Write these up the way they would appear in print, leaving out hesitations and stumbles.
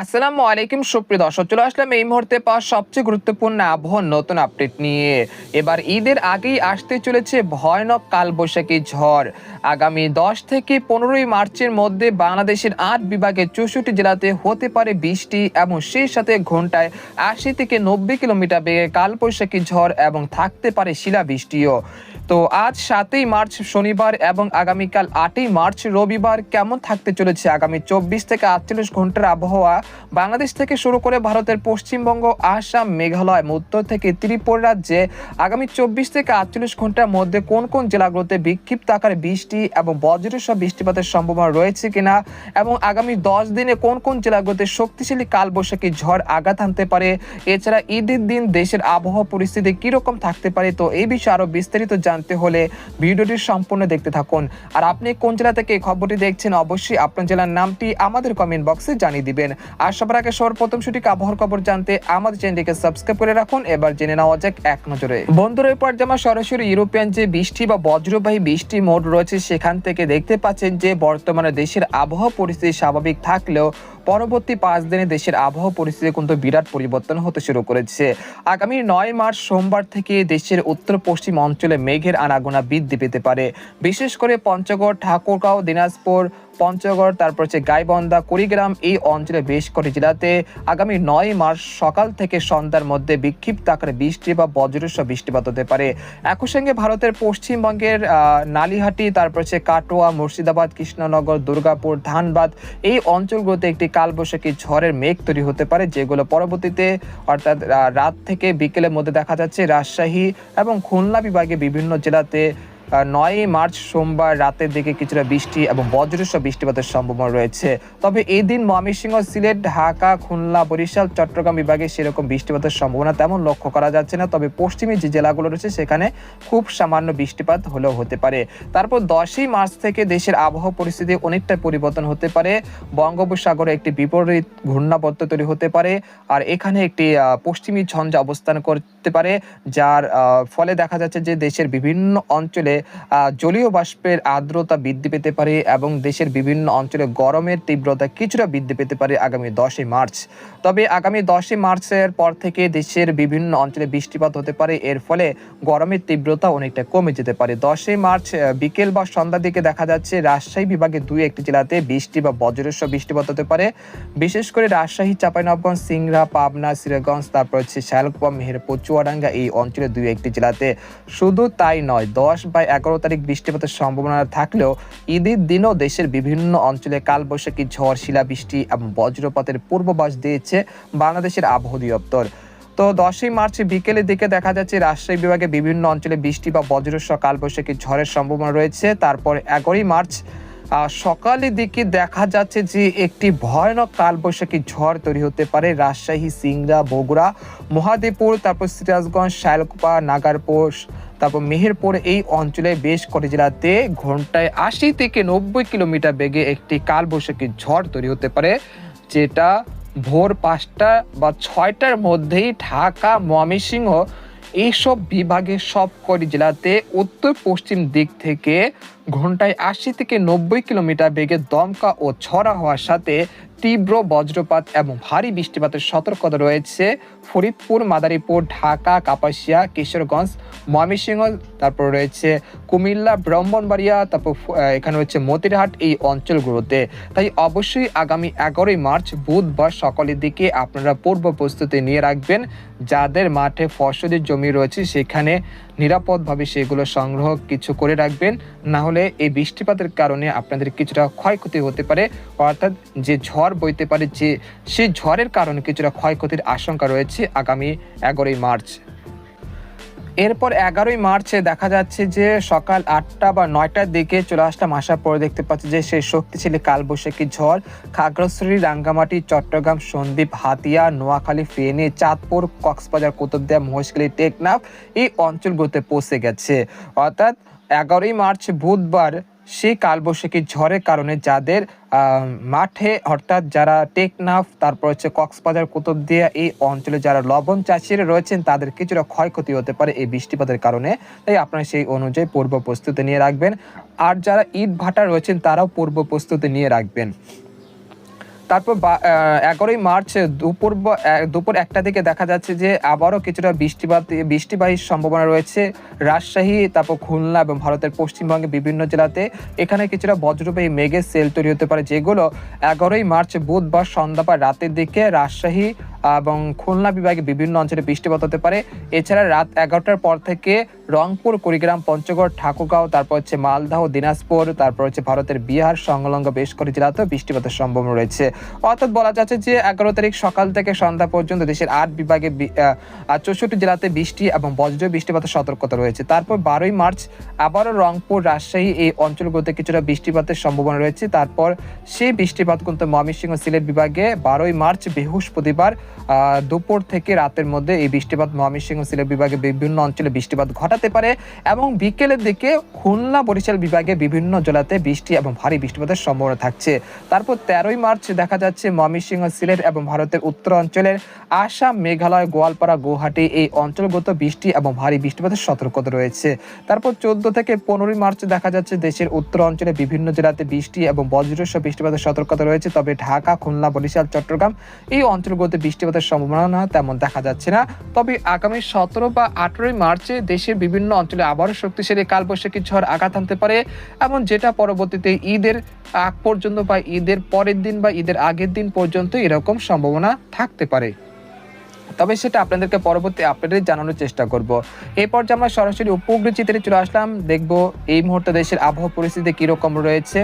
আসসালামু আলাইকুম সুপ্রিয় দর্শক, চলে আসলাম এই মুহূর্তে পাওয়া সবচেয়ে গুরুত্বপূর্ণ আবহাওয়ার নতুন আপডেট নিয়ে। এবার ঈদের আগেই আসতে চলেছে ভয়ানক কালবৈশাখী ঝড়। আগামী 10 থেকে 15ই মার্চের মধ্যে বাংলাদেশের 8 বিভাগের 64 জেলাতে হতে পারে বৃষ্টি এবং সেই সাথে ঘন্টায় 80 থেকে 90 কিলোমিটার বেগে কালবৈশাখী ঝড় এবং থাকতে পারে শিলাবৃষ্টিও। তো আজ 7ই মার্চ শনিবার এবং আগামীকাল 8ই মার্চ রবিবার কেমন থাকতে চলেছে আগামী 24 থেকে 48 ঘন্টার আবহাওয়া বাংলাদেশ থেকে শুরু করে ভারতের পশ্চিমবঙ্গ, আসাম, মেঘালয়, উত্তর থেকে ত্রিপুরা রাজ্যে আগামী 24 থেকে 48 ঘন্টার মধ্যে কোন কোন জেলাগুলোতে বিক্ষিপ্ত আকারে বৃষ্টি এবং বজ্রসহ বৃষ্টিপাতের সম্ভাবনা রয়েছে কিনা এবং আগামী 10 দিনে কোন কোন জেলাগুলোতে শক্তিশালী কালবৈশাখী ঝড় আঘাত আনতে পারে, এছাড়া ঈদের দিন দেশের আবহাওয়া পরিস্থিতি কিরকম থাকতে পারে, তো এই বিষয়ে আরো বিস্তারিত জানতে হলে ভিডিওটি সম্পূর্ণ দেখতে থাকুন। আর আপনি কোন জেলা থেকে এই খবরটি দেখছেন অবশ্যই আপনার জেলার নামটি আমাদের কমেন্ট বক্সে জানিয়ে দিবেন। আর সবার আগে সর্বপ্রথম সঠিক আবহাওয়ার খবর জানতে আমাদের চ্যানেলটিকে সাবস্ক্রাইব করে রাখুন। এবার জেনে নেওয়া যাক এক নজরে। বন্ধুরা, এরপর যেমন সরাসরি ইউরোপিয়ান যে বৃষ্টি বা বজ্রবাহী বৃষ্টি মোড রয়েছে সেখান থেকে দেখতে পাচ্ছেন যে বর্তমানে দেশের আবহাওয়া পরিস্থিতি স্বাভাবিক থাকলেও পরবর্তী 5 দিনে দেশের আবহাওয়া পরিস্থিতি কিন্তু বিরাট পরিবর্তন হতে শুরু করেছে। আগামী 9 মার্চ সোমবার থেকে দেশের উত্তর পশ্চিম অঞ্চলে মেঘের আনাগোনা বৃদ্ধি পেতে পারে। বিশেষ করে পঞ্চগড়, ঠাকুরগাঁও, দিনাজপুর, পঞ্চগড়, তারপর হচ্ছে গাইবান্ধা, কুড়িগ্রাম এই অঞ্চলে বেশ কটি জেলাতে আগামী 9 মার্চ সকাল থেকে সন্ধ্যার মধ্যে বিক্ষিপ্ত আকারে বৃষ্টি বা বজ্রসহ বৃষ্টিপাত হতে পারে। একই সঙ্গে ভারতের পশ্চিমবঙ্গের নালিহাটি, তারপর হচ্ছে কাটোয়া, মুর্শিদাবাদ, কৃষ্ণনগর, দুর্গাপুর, ধানবাদ এই অঞ্চলগুলোতে একটি কালবৈশাখী ঝড়ের মেঘ তৈরি হতে পারে, যেগুলো পরবর্তীতে অর্থাৎ রাত থেকে বিকেলের মধ্যে দেখা যাচ্ছে রাজশাহী এবং খুলনা বিভাগে বিভিন্ন জেলাতে 9 মার্চ সোমবার রাতের দিকে কিছুটা বৃষ্টি এবং বজ্রসহ বৃষ্টিপাতের সম্ভাবনা রয়েছে। তবে এই দিন ময়মনসিংহ, সিলেট, ঢাকা, খুলনা, বরিশাল, চট্টগ্রাম বিভাগে সেরকম বৃষ্টিপাতের সম্ভাবনা তেমন লক্ষ্য করা যাচ্ছে না। তবে পশ্চিমী যে জেলাগুলো রয়েছে সেখানে খুব সামান্য বৃষ্টিপাত হলেও হতে পারে। তারপর 10ই মার্চ থেকে দেশের আবহাওয়া পরিস্থিতি অনেকটা পরিবর্তন হতে পারে। বঙ্গোপসাগরে একটি বিপরীত ঘূর্ণাবর্ত তৈরি হতে পারে, আর এখানে একটি পশ্চিমী ঝঞ্ঝা অবস্থান করতে পারে, যার ফলে দেখা যাচ্ছে যে দেশের বিভিন্ন অঞ্চলে জলীয় বাষ্পের আর্দ্রতা বৃদ্ধি পেতে পারে এবং দেশের বিভিন্ন অঞ্চলে গরমের তীব্রতা কিছুটা বৃদ্ধি পেতে পারে আগামী 10ই মার্চ। তবে আগামী 10ই মার্চের পর থেকে দেশের বিভিন্ন অঞ্চলে বৃষ্টিপাত হতে পারে, এর ফলে গরমের তীব্রতা অনেকটা কমে যেতে পারে। 10ই মার্চ বিকেল বা সন্ধ্যার দিকে দেখা যাচ্ছে রাজশাহী বিভাগে 2-1টি জেলাতে বৃষ্টি বা বজ্রসহ বৃষ্টিপাত হতে পারে। বিশেষ করে রাজশাহী, চাঁপাইনবাবগঞ্জ, সিংড়া, পাবনা, সিরাজগঞ্জ, তারপর হচ্ছে শালকুপা, মেহেরপুর, চুয়াডাঙ্গা এই অঞ্চলে 2-1টি জেলাতে। শুধু তাই নয়, 10 বা 11 তারিখ বৃষ্টিপাতের সম্ভাবনা থাকলেও ঈদের দিনও দেশের বিভিন্ন অঞ্চলে কালবৈশাখী ঝড়, শিলাবৃষ্টি এবং বজ্রপাতের পূর্বাভাস দিয়েছে বাংলাদেশের আবহাওয়া দপ্তর। তো 10ই মার্চ বিকেলের দিকে দেখা যাচ্ছে রাজশাহী বিভাগে বিভিন্ন অঞ্চলে বৃষ্টি বা বজ্রসহ কালবৈশাখী ঝড়ের সম্ভাবনা রয়েছে। তারপর 11ই মার্চ সকালের দিকে দেখা যাচ্ছে যে একটি ভয়ানক কালবৈশাখী ঝড় তৈরি হতে পারে রাজশাহী, সিংড়া, বগুড়া, মহাদেবপুর, তারপর সিরাজগঞ্জ, শালকুপা, নাগারপুর, তারপর মেহেরপুর এই অঞ্চলে বেশ কটি জেলাতে ঘন্টায় 80 থেকে 90 কিলোমিটার বেগে একটি কালবৈশাখী ঝড় তৈরি হতে পারে, যেটা ভোর 5টা বা 6টার মধ্যেই ঢাকা, ময়মনসিংহ এইসব বিভাগের সবকটি জেলাতে উত্তর পশ্চিম দিক থেকে ঘন্টায় 80 থেকে 90 কিলোমিটার বেগে দমকা ও ঝড় হওয়ার সাথে তীব্র বজ্রপাত এবং ভারী বৃষ্টিপাতের সতর্কতা রয়েছে ফরিদপুর, মাদারীপুর, ঢাকা, কাপাসিয়া, কিশোরগঞ্জ, ময়মনসিংহ, তারপর রয়েছে কুমিল্লা, ব্রাহ্মণবাড়িয়া, তারপর এখানে হচ্ছে মতিরহাট এই অঞ্চলগুলোতে। তাই অবশ্যই আগামী 11ই মার্চ বুধবার সকালের দিকে আপনারা পূর্ব প্রস্তুতি নিয়ে রাখবেন। যাদের মাঠে ফসলের জমি রয়েছে সেখানে নিরাপদভাবে সেগুলো সংগ্রহ কিছু করে রাখবেন, না হলে এই বৃষ্টিপাতের কারণে আপনাদের কিছুটা ক্ষয়ক্ষতি হতে পারে, অর্থাৎ যে ঝড় বইতে পারে যে সেই ঝড়ের কারণে কিছুটা ক্ষয়ক্ষতির আশঙ্কা রয়েছে আগামী 11ই মার্চ। এরপর 11ই মার্চে দেখা যাচ্ছে যে সকাল 8টা বা 9টার দিকে চলে আসলাম, আসার পরে দেখতে পাচ্ছি যে সেই শক্তিশালী কালবৈশাখী ঝড় খাগড়াছড়ি, রাঙ্গামাটি, চট্টগ্রাম, সন্দ্বীপ, হাতিয়া, নোয়াখালী, ফেনী, চাঁদপুর, কক্সবাজার, কুতুবদিয়া, মহেশখালী, টেকনাফ এই অঞ্চলগুলোতে পৌঁছে গেছে। অর্থাৎ 11ই মার্চ বুধবার সেই কালবৈশাখী ঝড়ের কারণে যাদের মাঠে অর্থাৎ যারা টেকনাফ, তারপর হচ্ছে কক্সবাজার, কুতুবদিয়া এই অঞ্চলে যারা লবণ চাষিরা রয়েছেন তাদের কিছুটা ক্ষয়ক্ষতি হতে পারে এই বৃষ্টিপাতের কারণে। তাই আপনারা সেই অনুযায়ী পূর্ব প্রস্তুতি নিয়ে রাখবেন। আর যারা ইট ভাটা রয়েছেন তারাও পূর্ব প্রস্তুতি নিয়ে রাখবেন। তারপর 11ই মার্চ দুপুর 1টা দিকে দেখা যাচ্ছে যে আবারও কিছুটা বৃষ্টিবাহীর সম্ভাবনা রয়েছে রাজশাহী, তারপর খুলনা এবং ভারতের পশ্চিমবঙ্গে বিভিন্ন জেলাতে। এখানে কিছুটা বজ্রবাহী মেঘের সেল তৈরি হতে পারে, যেগুলো 11ই মার্চ বুধবার সন্ধ্যা বা রাতের দিকে রাজশাহী এবং খুলনা বিভাগে বিভিন্ন অঞ্চলে বৃষ্টিপাত হতে পারে। এছাড়া রাত 11টার পর থেকে রংপুর, কুড়িগ্রাম, পঞ্চগড়, ঠাকুরগাঁও, তারপর হচ্ছে মালদহ, দিনাজপুর, তারপর হচ্ছে ভারতের বিহার সংলগ্ন বেশ কয়েকটি জেলাতেও বৃষ্টিপাতের সম্ভাবনা রয়েছে। অর্থাৎ বলা যাচ্ছে যে 11 তারিখ সকাল থেকে সন্ধ্যা পর্যন্ত দেশের 8 বিভাগে 64 জেলাতে বৃষ্টি এবং বজ্র বৃষ্টিপাতের সতর্কতা রয়েছে। তারপর 12ই মার্চ আবারও রংপুর, রাজশাহী এই অঞ্চলগুলোতে কিছুটা বৃষ্টিপাতের সম্ভাবনা রয়েছে। তারপর সেই বৃষ্টিপাত কিন্তু ময়মনসিংহ, সিলেট বিভাগে 12ই মার্চ বৃহস্পতিবার দুপুর থেকে রাতের মধ্যে এই বৃষ্টিপাত ময়মনসিংহ, সিলেট বিভাগে বিভিন্ন অঞ্চলে বৃষ্টিপাত ঘটাতে পারে এবং বিকেলের দিকে খুলনা, বরিশাল বিভাগে বিভিন্ন জেলাতে বৃষ্টি এবং ভারী বৃষ্টিপাতের সম্ভাবনা থাকছে। তারপর 13ই মার্চ দেখা যাচ্ছে ময়মনসিংহ, সিলেট এবং ভারতের উত্তর অঞ্চলের আসাম, মেঘালয়, গোয়ালপাড়া, গুয়াহাটি এই অঞ্চলগত বৃষ্টি এবং ভারী বৃষ্টিপাতের সতর্কতা রয়েছে। তারপর 14 থেকে 15ই মার্চ দেখা যাচ্ছে দেশের উত্তর অঞ্চলে বিভিন্ন জেলাতে বৃষ্টি এবং বজ্রসহ বৃষ্টিপাতের সতর্কতা রয়েছে। তবে ঢাকা, খুলনা, বরিশাল, চট্টগ্রাম এই অঞ্চলগুলোতে বৃষ্টিপাতের সম্ভাবনা তেমন দেখা যাচ্ছে না। তবে আগামী 17 বা 18ই মার্চে দেশের বিভিন্ন অঞ্চলে আবারও শক্তিশালী কালবৈশাখী ঝড় আঘাত আনতে পারে এবং যেটা পরবর্তীতে ঈদের আগ পর্যন্ত বা ঈদের পরের দিন বা ঈদের আগের দিন পর্যন্ত এরকম সম্ভাবনা থাকতে পারে। তবে সেটা আপনাদেরকে পরবর্তী আপডেটে জানানোর চেষ্টা করব। এই পর্যায়ে আমরা সরাসরি উপগ্রহ চিত্রে চলে আসলাম, দেখব এই মুহূর্তে দেশের আবহাওয়া পরিস্থিতি কিরকম রয়েছে।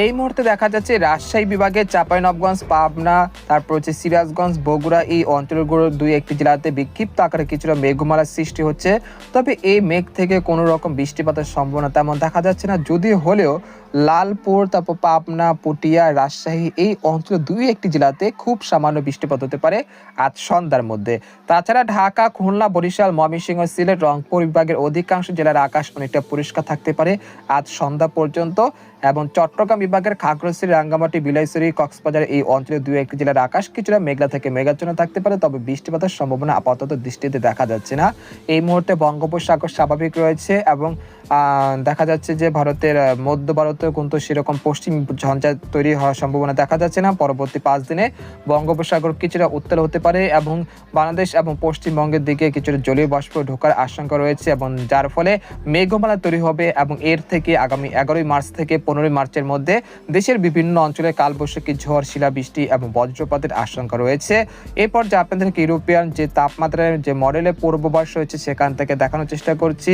এই মুহূর্তে দেখা যাচ্ছে রাজশাহী বিভাগে চাঁপাইনবাবগঞ্জ, পাবনা, তারপর হচ্ছে সিরাজগঞ্জ, বগুড়া এই অঞ্চলগুলোর 2-1টি জেলাতে বিক্ষিপ্ত আকারে কিছুটা মেঘমালার সৃষ্টি হচ্ছে। তবে এই মেঘ থেকে কোনো রকম বৃষ্টিপাতের সম্ভাবনা তেমন দেখা যাচ্ছে না, যদি হলেও লালপুর, তারপর পাবনা, পটিয়া, রাজশাহী এই অঞ্চল 2-1টি জেলাতে খুব সামান্য বৃষ্টিপাত হতে পারে আজ সন্ধ্যার মধ্যে। তাছাড়া ঢাকা, খুলনা, বরিশাল, ময়মনসিংহ, সিলেট, রংপুর বিভাগের অধিকাংশ জেলার আকাশ অনেকটা পরিষ্কার থাকতে পারে আজ সন্ধ্যা পর্যন্ত এবং চট্টগ্রাম বিভাগের খাগড়াছড়ি, রাঙ্গামাটি, বিলাইছড়ি, কক্সবাজার এই অঞ্চলের 2-1টি জেলার আকাশ কিছুটা মেঘলা থেকে মেঘাচ্ছন্ন থাকতে পারে। তবে বৃষ্টিপাতের সম্ভাবনা আপাতত দৃষ্টিতে দেখা যাচ্ছে না। এই মুহূর্তে বঙ্গোপসাগর স্বাভাবিক রয়েছে এবং দেখা যাচ্ছে যে ভারতের মধ্য ভারতেও কিন্তু সেরকম পশ্চিম ঝঞ্ঝা তৈরি হওয়ার সম্ভাবনা দেখা যাচ্ছে না। পরবর্তী 5 দিনে বঙ্গোপসাগর কিছুটা উত্তাল হতে পারে এবং বাংলাদেশ এবং পশ্চিমবঙ্গের দিকে কিছুটা জলীয় বাষ্প ঢোকার আশঙ্কা রয়েছে এবং যার ফলে মেঘমালা তৈরি হবে এবং এর থেকে আগামী 11ই মার্চ থেকে 15ই মার্চের মধ্যে দেশের বিভিন্ন অঞ্চলে কালবৈশাখী ঝড়, শিলাবৃষ্টি এবং বজ্রপাতের আশঙ্কা রয়েছে। এরপর যে আপনাদেরকে ইউরোপিয়ান যে তাপমাত্রার যে মডেলের পূর্বাভাস রয়েছে সেখান থেকে দেখানোর চেষ্টা করছি।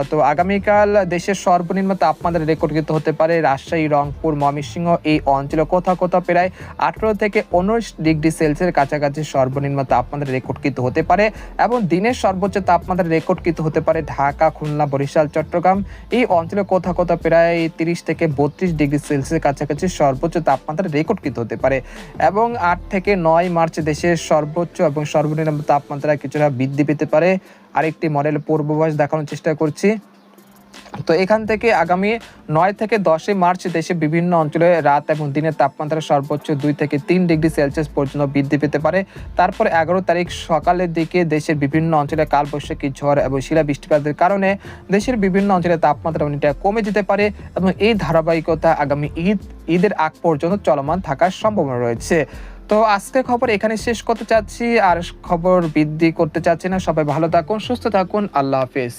তো আগামীকাল দেশের সর্বনিম্ন তাপমাত্রা রেকর্ডকৃত হতে পারে রাজশাহী, রংপুর, ময়মনসিংহ এই অঞ্চলে কোথাও কোথাও প্রায় 18 থেকে 19 ডিগ্রি সেলসিয়াস কাছাকাছি সর্বনিম্ন তাপমাত্রা রেকর্ডকৃত হতে পারে এবং দিনের সর্বোচ্চ তাপমাত্রা রেকর্ডকৃত হতে পারে ঢাকা, খুলনা, বরিশাল, চট্টগ্রাম এই অঞ্চলে কোথাও কোথাও প্রায় 30 থেকে 32 ডিগ্রি সেলসিয়াস কাছাকাছি সর্বোচ্চ তাপমাত্রা রেকর্ডকৃত হতে পারে এবং 8 থেকে 9 মার্চ দেশের সর্বোচ্চ এবং সর্বনিম্ন তাপমাত্রা কিছুটা বৃদ্ধি পেতে পারে। আরেকটি মডেল পূর্বাভাস দেখানোর চেষ্টা করছি। তো এখান থেকে আগামী 9 থেকে 10 মার্চ দেশের বিভিন্ন অঞ্চলে রাত এবং দিনের তাপমাত্রা সর্বোচ্চ 2 থেকে 3 ডিগ্রি সেলসিয়াস পর্যন্ত বৃদ্ধি পেতে পারে। তারপর 11 তারিখ সকালের দিকে দেশের বিভিন্ন অঞ্চলে কালবৈশাখী ঝড় এবং শিলা বৃষ্টিপাতের কারণে দেশের বিভিন্ন অঞ্চলে তাপমাত্রা অনেকটা কমে যেতে পারে এবং এই ধারাবাহিকতা আগামী ঈদের আগ পর্যন্ত চলমান থাকার সম্ভাবনা রয়েছে। তো আজকের খবর এখানে শেষ করতে চাচ্ছি, আর খবর বৃদ্ধি করতে চাচ্ছি না। সবাই ভালো থাকুন, সুস্থ থাকুন, আল্লাহ হাফেজ।